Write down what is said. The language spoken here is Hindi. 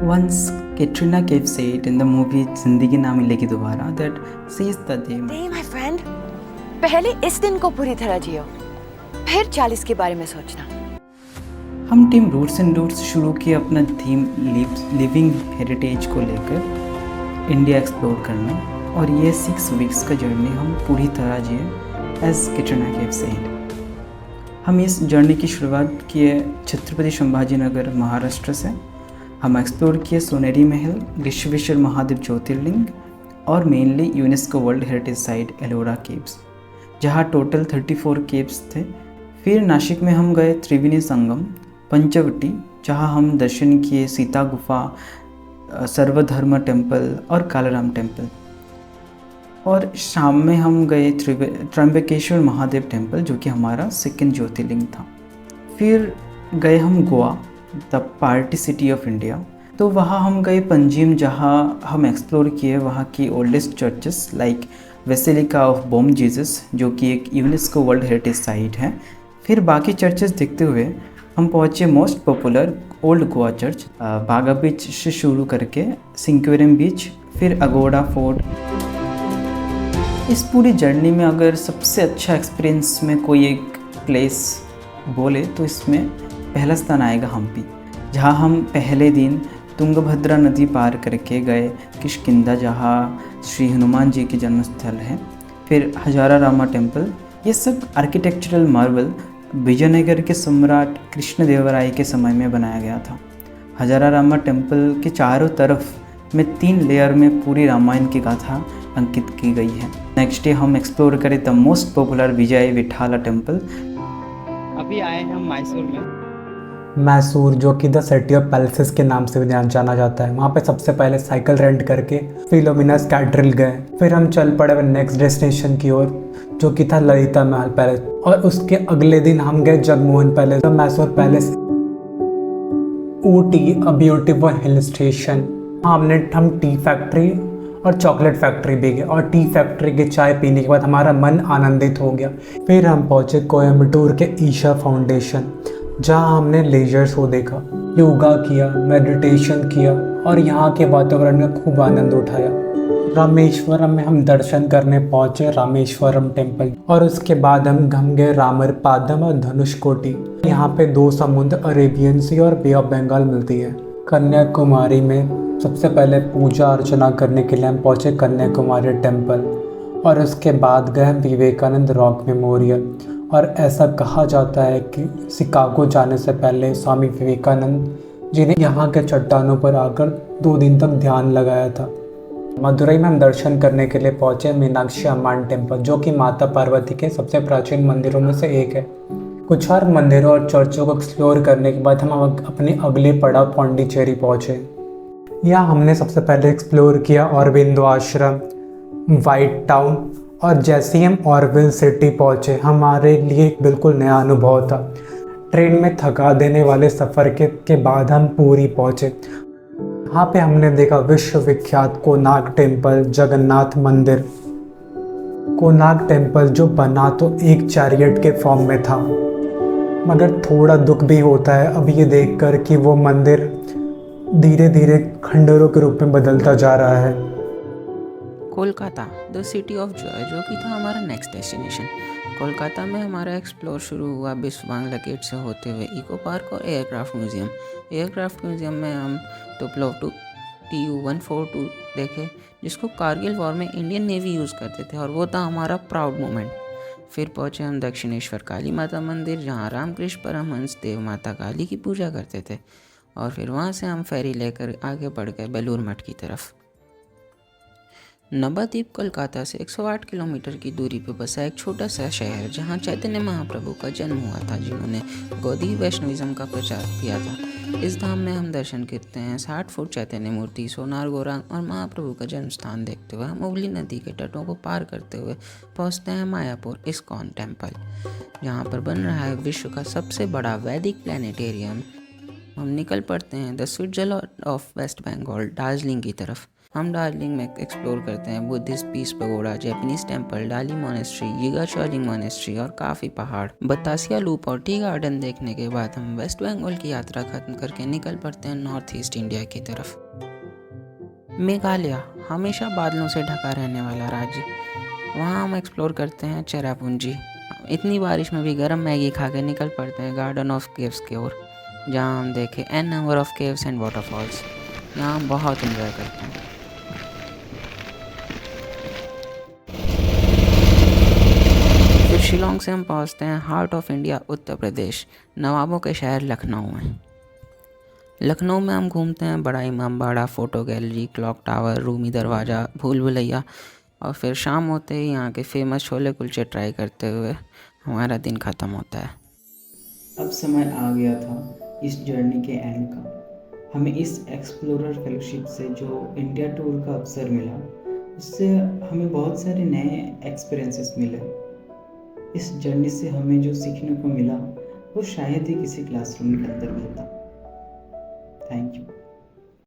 Once Katrina Kaif said in the movie जिंदगी ना मिलेगी दोबारा that seize the day. नहीं माय फ्रेंड, पहले इस दिन को पूरी तरह जियो, फिर 40 के बारे में सोचना। हम टीम रूट्स एंड रूट्स शुरू किए अपना थीम लिविंग हेरिटेज को लेकर इंडिया एक्सप्लोर करना, और ये 6 वीक्स का जर्नी हम पूरी तरह जिए एज कैटरीना कैफ सेड। हम इस जर्नी की शुरुआत किए छत्रपति संभाजी नगर महाराष्ट्र से। हम एक्सप्लोर किए सोनेरी महल, ऋषिवेश्वर महादेव ज्योतिर्लिंग और mainly UNESCO world heritage site Ellora caves, जहाँ टोटल 34 केव्स थे। फिर नासिक में हम गए त्रिवेणी संगम, पंचवटी, जहाँ हम दर्शन किए सीता गुफा, सर्वधर्म टेम्पल और कालाराम टेम्पल। और शाम में हम गए त्र्यंबकेश्वर महादेव टेम्पल, जो कि हमारा सेकंड ज्योतिर्लिंग था। फिर गए हम Goa, the party city of India. तो वहाँ हम गए पंजिम, जहाँ हम एक्सप्लोर किए वहाँ की oldest churches like basilica of Bom Jesus, जो कि एक यूनेस्को वर्ल्ड हेरिटेज साइट है। फिर बाकी चर्चेस देखते हुए हम पहुँचे most popular old Goa church, बागा बीच से शुरू करके सिंक्वेरियम बीच, फिर अगोड़ा फोर्ट। इस पूरी जर्नी में अगर सबसे अच्छा एक्सपीरियंस में कोई एक प्लेस बोले तो इसमें पहला स्थान आएगा हम्पी, जहाँ हम पहले दिन तुंगभद्रा नदी पार करके गए किष्किंधा, जहाँ श्री हनुमान जी की जन्मस्थल है। फिर हजारा रामा टेम्पल। ये सब आर्किटेक्चरल मार्वल विजयनगर के सम्राट कृष्णदेवराय के समय में बनाया गया था। हजारा रामा टेम्पल के चारों तरफ में 3 लेयर में पूरी रामायण की गाथा अंकित की गई है। नेक्स्ट डे हम एक्सप्लोर करें the most popular Vijay Vithala temple. अभी आए हैं हम मैसूर में। मैसूर, जो कि द सिटी ऑफ पैलेसेस के नाम से भी जाना जाता है। वहाँ पे सबसे पहले साइकिल रेंट करके फिलोमिनास कैथेड्रल गए। फिर हम चल पड़े नेक्स्ट डेस्टिनेशन की ओर, जो कि था ललिता महल पैलेस। और उसके अगले दिन हम गए Jagmohan palace, Mysore palace. Ooty, a beautiful hill station. हम टी फैक्ट्री और चॉकलेट फैक्ट्री भी गए, और टी फैक्ट्री की चाय पीने के बाद हमारा मन आनंदित हो गया। फिर हम पहुँचे कोयम्बटूर के ईशा फाउंडेशन, जहाँ हमने लेजर शो देखा, योगा किया, मेडिटेशन किया और यहाँ के वातावरण का खूब आनंद उठाया। रामेश्वरम में हम दर्शन करने पहुँचे रामेश्वरम टेम्पल, और उसके बाद हम गए रामर पादम और धनुषकोटी। यहाँ पे 2 समुद्र, अरेबियन सी और बे ऑफ बंगाल मिलती है। कन्याकुमारी में सबसे पहले पूजा अर्चना करने के लिए हम पहुँचे कन्याकुमारी टेम्पल, और उसके बाद गए विवेकानंद रॉक मेमोरियल। और ऐसा कहा जाता है कि शिकागो जाने से पहले स्वामी विवेकानंद जी ने यहाँ के चट्टानों पर आकर 2 दिन तक ध्यान लगाया था। मदुरई में हम दर्शन करने के लिए पहुँचे मीनाक्षी अम्मान टेम्पल, जो कि माता पार्वती के सबसे प्राचीन मंदिरों में से एक है। कुछ और मंदिरों और चर्चों को एक्सप्लोर करने के बाद हम अपने अगले पड़ाव पौंडीचेरी पहुँचे। यहाँ हमने सबसे पहले एक्सप्लोर किया ऑरबिंदो आश्रम, वाइट टाउन, और जैसे ही हम ऑरविल सिटी पहुँचे हमारे लिए एक बिल्कुल नया अनुभव था। ट्रेन में थका देने वाले सफ़र के बाद हम पुरी पहुँचे। यहाँ पे हमने देखा विश्वविख्यात कोणार्क टेम्पल, जगन्नाथ मंदिर। कोणार्क टेम्पल जो बना तो एक चैरियट के फॉर्म में था, मगर थोड़ा दुख भी होता है अब ये देखकर कि वो मंदिर धीरे धीरे खंडरों के रूप में बदलता जा रहा है। Kolkata, the city of Joy, जो कि था हमारा नेक्स्ट डेस्टिनेशन। कोलकाता में हमारा एक्सप्लोर शुरू हुआ बिस्व बांग्ला गेट से होते हुए इको पार्क और एयरक्राफ्ट म्यूज़ियम। एयरक्राफ्ट म्यूज़ियम में हम टुप्लोव Tu-142 देखे, जिसको कारगिल वॉर में इंडियन नेवी यूज़ करते थे, और वो था हमारा प्राउड मोमेंट। फिर पहुँचे हम दक्षिणेश्वर काली माता मंदिर, जहाँ रामकृष्ण परमहंस देव माता काली की पूजा करते थे। और फिर वहाँ से हम फेरी लेकर आगे बढ़ गए बेलूर मठ की तरफ। नवद्वीप कोलकाता से 108 किलोमीटर की दूरी पर बसा एक छोटा सा शहर, जहां चैतन्य महाप्रभु का जन्म हुआ था, जिन्होंने गौड़ी वैष्णविज्म का प्रचार किया था। इस धाम में हम दर्शन करते हैं 60 फुट चैतन्य मूर्ति, सोनार गौरांग और महाप्रभु का जन्म स्थान देखते हुए हम हुगली नदी के तटों को पार करते हुए पहुंचते हैं मायापुर इस्कॉन टेम्पल, जहाँ पर बन रहा है विश्व का सबसे बड़ा वैदिक प्लानिटेरियम। हम निकल पड़ते हैं the Switzerland of West Bengal Darjeeling की तरफ। हम दार्जिलिंग में एक्सप्लोर करते हैं Buddhist peace pagoda, Japanese temple, Dali monastery, Yiga Choeling monastery और काफ़ी पहाड़। बतासिया लूप और टी गार्डन देखने के बाद हम वेस्ट बंगाल की यात्रा खत्म करके निकल पड़ते हैं नॉर्थ ईस्ट इंडिया की तरफ। मेघालय हमेशा बादलों से ढका रहने वाला राज्य, वहाँ हम एक्सप्लोर करते हैं चेरापूंजी। इतनी बारिश में भी गर्म मैगी खा के निकल पड़ते हैं गार्डन ऑफ केव्स की ओर, जहाँ हम देखें an number of caves and waterfalls. यहाँ हम बहुत एंजॉय करते हैं। फिर शिलोंग से हम पहुँचते हैं heart of India Uttar Pradesh, नवाबों के शहर लखनऊ में। लखनऊ में हम घूमते हैं बड़ा Imambara, photo gallery, clock tower, Rumi दरवाज़ा, भूल भुलैया, और फिर शाम होते ही यहाँ के फेमस छोले कुलचे ट्राई करते हुए हमारा दिन ख़त्म होता है। अब समय आ गया था इस जर्नी के एंड का। हमें इस एक्सप्लोरर फेलोशिप से जो इंडिया टूर का अवसर मिला, उससे हमें बहुत सारे नए एक्सपीरियंसेस मिले। इस जर्नी से हमें जो सीखने को मिला वो शायद ही किसी क्लासरूम के अंदर मिलता। Thank you.